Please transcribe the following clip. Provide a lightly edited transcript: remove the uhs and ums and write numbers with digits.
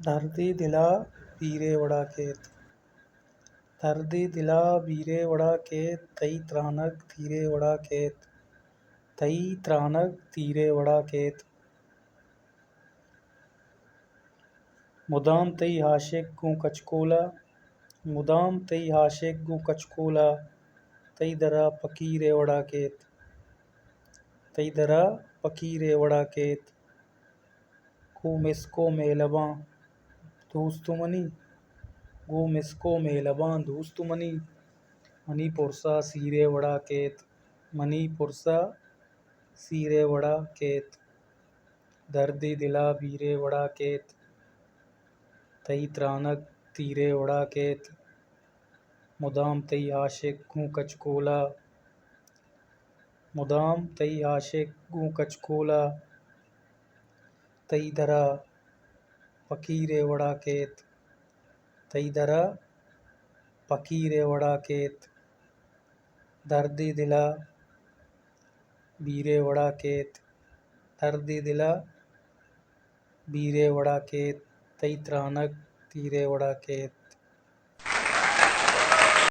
धरती दिला बीरे वड़ा केत। धरती दिला बीरे वड़ा केत, तई त्रानक धीरे वड़ा केत। तई त्रानक धीरे वड़ा केत। मुदाम तई हाशिक गूं कचकोला। मुदाम तई हाशिक गूं कचकोला। तई दरा फकीरे वड़ा केत। तई दरा फकीरे वड़ा केत। गू मिसको मेलबां दूस्तुमनी। गू मिसको मेलबां दूस्तुमनी। मनी पुरसा सीरे वड़ा केत। मनी पुरसा सीरे वड़ा केत। दर्दी दिला बीरे वड़ा केत। तई त्रानक तीरे वड़ा केत। मुदाम तई आशिक गूं कचकोला। मुदाम तई आशिक गूं कचकोला। तई दरा फकीरे वड़ा केत। तई दरा फकीरे वड़ा केत। दर्दी दिला बीरे वड़ा केत। दर्दी दिला बीरे वड़ा केत। तई त्रानक तीरे वड़ा केत।